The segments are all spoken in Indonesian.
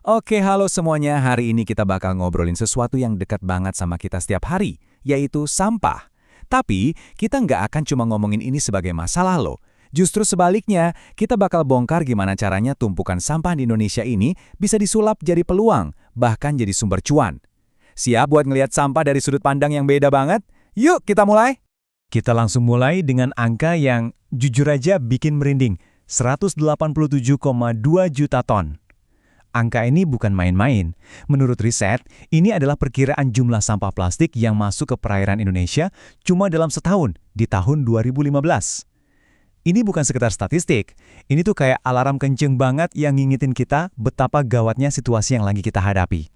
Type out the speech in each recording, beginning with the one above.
Oke, halo semuanya. Hari ini kita bakal ngobrolin sesuatu yang dekat banget sama kita setiap hari, yaitu sampah. Tapi, kita nggak akan cuma ngomongin ini sebagai masalah loh. Justru sebaliknya, kita bakal bongkar gimana caranya tumpukan sampah di Indonesia ini bisa disulap jadi peluang, bahkan jadi sumber cuan. Siap buat ngelihat sampah dari sudut pandang yang beda banget? Yuk, kita mulai! Kita langsung mulai dengan angka yang jujur aja bikin merinding, 187,2 juta ton. Angka ini bukan main-main. Menurut riset, ini adalah perkiraan jumlah sampah plastik yang masuk ke perairan Indonesia cuma dalam setahun, di tahun 2015. Ini bukan sekedar statistik, ini tuh kayak alarm kenceng banget yang ngingetin kita betapa gawatnya situasi yang lagi kita hadapi.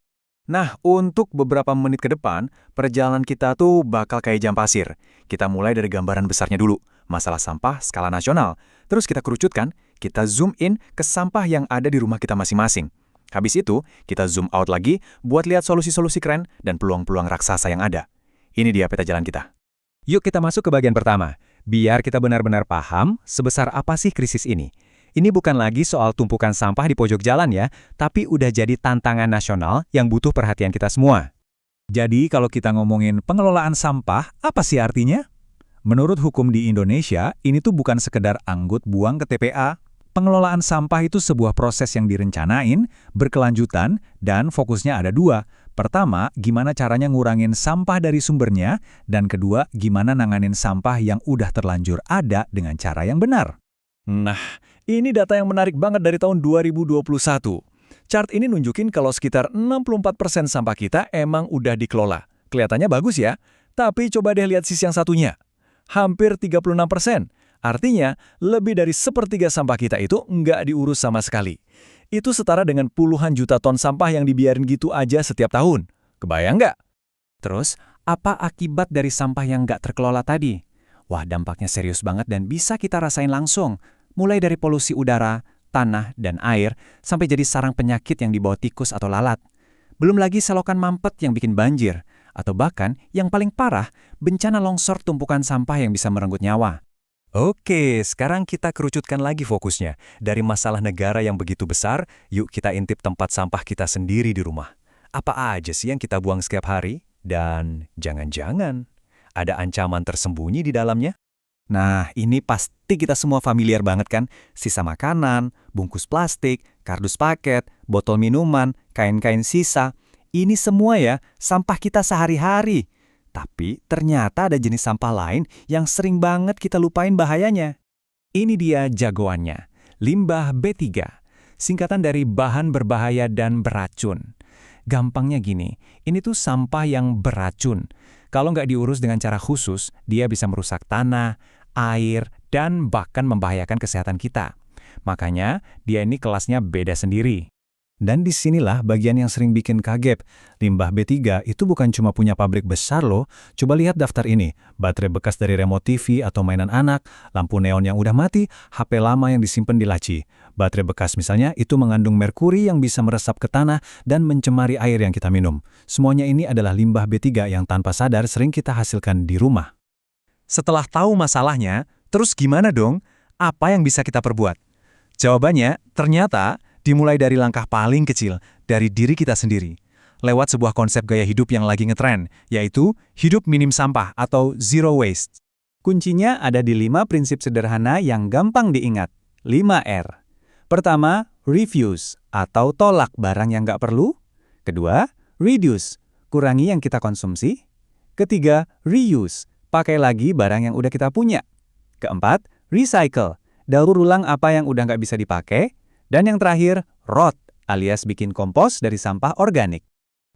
Nah, untuk beberapa menit ke depan, perjalanan kita tuh bakal kayak jam pasir. Kita mulai dari gambaran besarnya dulu, masalah sampah skala nasional. Terus kita kerucutkan, kita zoom in ke sampah yang ada di rumah kita masing-masing. Habis itu, kita zoom out lagi buat lihat solusi-solusi keren dan peluang-peluang raksasa yang ada. Ini dia peta jalan kita. Yuk kita masuk ke bagian pertama, biar kita benar-benar paham sebesar apa sih krisis ini. Ini bukan lagi soal tumpukan sampah di pojok jalan ya, tapi udah jadi tantangan nasional yang butuh perhatian kita semua. Jadi kalau kita ngomongin pengelolaan sampah, apa sih artinya? Menurut hukum di Indonesia, ini tuh bukan sekedar anggut buang ke TPA. Pengelolaan sampah itu sebuah proses yang direncanain, berkelanjutan, dan fokusnya ada dua. Pertama, gimana caranya ngurangin sampah dari sumbernya, dan kedua, gimana nanganin sampah yang udah terlanjur ada dengan cara yang benar. Nah, ini data yang menarik banget dari tahun 2021. Chart ini nunjukin kalau sekitar 64% sampah kita emang udah dikelola. Kelihatannya bagus ya, tapi coba deh lihat sisi yang satunya. Hampir 36%. Artinya, lebih dari sepertiga sampah kita itu nggak diurus sama sekali. Itu setara dengan puluhan juta ton sampah yang dibiarin gitu aja setiap tahun. Kebayang nggak? Terus, apa akibat dari sampah yang nggak terkelola tadi? Wah, dampaknya serius banget dan bisa kita rasain langsung. Mulai dari polusi udara, tanah, dan air, sampai jadi sarang penyakit yang dibawa tikus atau lalat. Belum lagi selokan mampet yang bikin banjir. Atau bahkan, yang paling parah, bencana longsor tumpukan sampah yang bisa merenggut nyawa. Oke, sekarang kita kerucutkan lagi fokusnya. Dari masalah negara yang begitu besar, yuk kita intip tempat sampah kita sendiri di rumah. Apa aja sih yang kita buang setiap hari? Dan jangan-jangan ada ancaman tersembunyi di dalamnya? Nah, ini pasti kita semua familiar banget kan? Sisa makanan, bungkus plastik, kardus paket, botol minuman, kain-kain sisa. Ini semua ya, sampah kita sehari-hari. Tapi ternyata ada jenis sampah lain yang sering banget kita lupain bahayanya. Ini dia jagoannya, limbah B3, singkatan dari bahan berbahaya dan beracun. Gampangnya gini, ini tuh sampah yang beracun. Kalau nggak diurus dengan cara khusus, dia bisa merusak tanah, air, dan bahkan membahayakan kesehatan kita. Makanya, dia ini kelasnya beda sendiri. Dan disinilah bagian yang sering bikin kaget. Limbah B3 itu bukan cuma punya pabrik besar loh. Coba lihat daftar ini. Baterai bekas dari remote TV atau mainan anak, lampu neon yang udah mati, HP lama yang disimpan di laci. Baterai bekas misalnya itu mengandung merkuri yang bisa meresap ke tanah dan mencemari air yang kita minum. Semuanya ini adalah limbah B3 yang tanpa sadar sering kita hasilkan di rumah. Setelah tahu masalahnya, terus gimana dong? Apa yang bisa kita perbuat? Jawabannya, ternyata dimulai dari langkah paling kecil, dari diri kita sendiri. Lewat sebuah konsep gaya hidup yang lagi ngetren, yaitu hidup minim sampah atau zero waste. Kuncinya ada di 5 prinsip sederhana yang gampang diingat. 5R. Pertama, refuse atau tolak barang yang nggak perlu. Kedua, reduce, kurangi yang kita konsumsi. Ketiga, reuse, pakai lagi barang yang udah kita punya. Keempat, recycle, daur ulang apa yang udah nggak bisa dipakai. Dan yang terakhir, rot, alias bikin kompos dari sampah organik.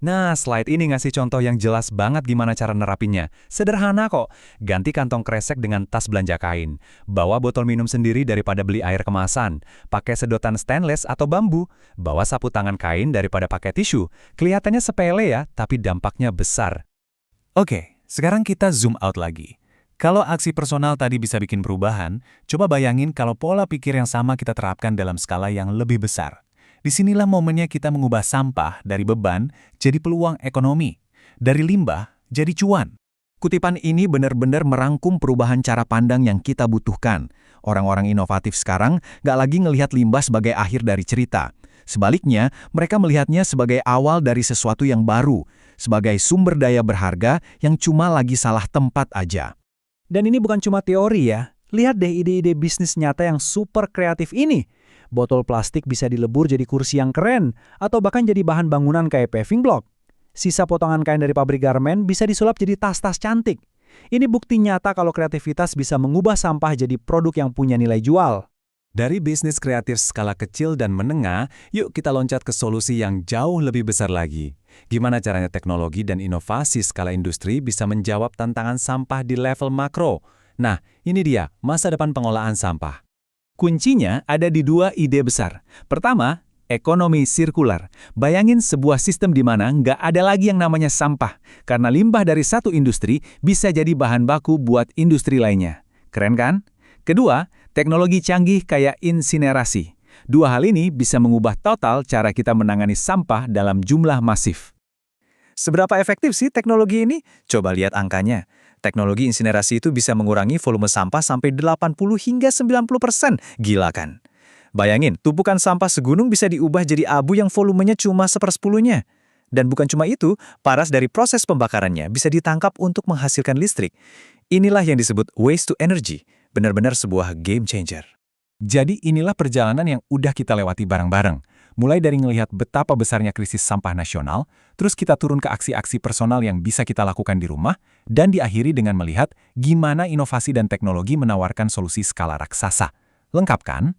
Nah, slide ini ngasih contoh yang jelas banget gimana cara nerapinnya. Sederhana kok, ganti kantong kresek dengan tas belanja kain. Bawa botol minum sendiri daripada beli air kemasan. Pakai sedotan stainless atau bambu. Bawa sapu tangan kain daripada pakai tisu. Kelihatannya sepele ya, tapi dampaknya besar. Oke, sekarang kita zoom out lagi. Kalau aksi personal tadi bisa bikin perubahan, coba bayangin kalau pola pikir yang sama kita terapkan dalam skala yang lebih besar. Disinilah momennya kita mengubah sampah dari beban jadi peluang ekonomi, dari limbah jadi cuan. Kutipan ini benar-benar merangkum perubahan cara pandang yang kita butuhkan. Orang-orang inovatif sekarang nggak lagi ngelihat limbah sebagai akhir dari cerita. Sebaliknya, mereka melihatnya sebagai awal dari sesuatu yang baru, sebagai sumber daya berharga yang cuma lagi salah tempat aja. Dan ini bukan cuma teori ya. Lihat deh ide-ide bisnis nyata yang super kreatif ini. Botol plastik bisa dilebur jadi kursi yang keren, atau bahkan jadi bahan bangunan kayak paving block. Sisa potongan kain dari pabrik garmen bisa disulap jadi tas-tas cantik. Ini bukti nyata kalau kreativitas bisa mengubah sampah jadi produk yang punya nilai jual. Dari bisnis kreatif skala kecil dan menengah, yuk kita loncat ke solusi yang jauh lebih besar lagi. Gimana caranya teknologi dan inovasi skala industri bisa menjawab tantangan sampah di level makro? Nah, ini dia masa depan pengolahan sampah. Kuncinya ada di dua ide besar. Pertama, ekonomi sirkular. Bayangin sebuah sistem di mana nggak ada lagi yang namanya sampah, karena limbah dari satu industri bisa jadi bahan baku buat industri lainnya. Keren kan? Kedua, teknologi canggih kayak insinerasi. Dua hal ini bisa mengubah total cara kita menangani sampah dalam jumlah masif. Seberapa efektif sih teknologi ini? Coba lihat angkanya. Teknologi insinerasi itu bisa mengurangi volume sampah sampai 80 hingga 90%. Gila kan? Bayangin, tumpukan sampah segunung bisa diubah jadi abu yang volumenya cuma 1/10-nya. Dan bukan cuma itu, paras dari proses pembakarannya bisa ditangkap untuk menghasilkan listrik. Inilah yang disebut waste to energy. Benar-benar sebuah game changer. Jadi inilah perjalanan yang udah kita lewati bareng-bareng. Mulai dari ngelihat betapa besarnya krisis sampah nasional, terus kita turun ke aksi-aksi personal yang bisa kita lakukan di rumah, dan diakhiri dengan melihat gimana inovasi dan teknologi menawarkan solusi skala raksasa. Lengkap kan?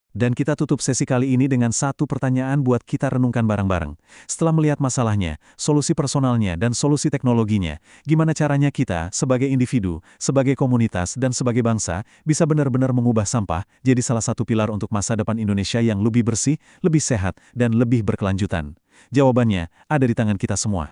Dan kita tutup sesi kali ini dengan satu pertanyaan buat kita renungkan bareng-bareng. Setelah melihat masalahnya, solusi personalnya, dan solusi teknologinya, gimana caranya kita, sebagai individu, sebagai komunitas, dan sebagai bangsa, bisa benar-benar mengubah sampah jadi salah satu pilar untuk masa depan Indonesia yang lebih bersih, lebih sehat, dan lebih berkelanjutan? Jawabannya ada di tangan kita semua.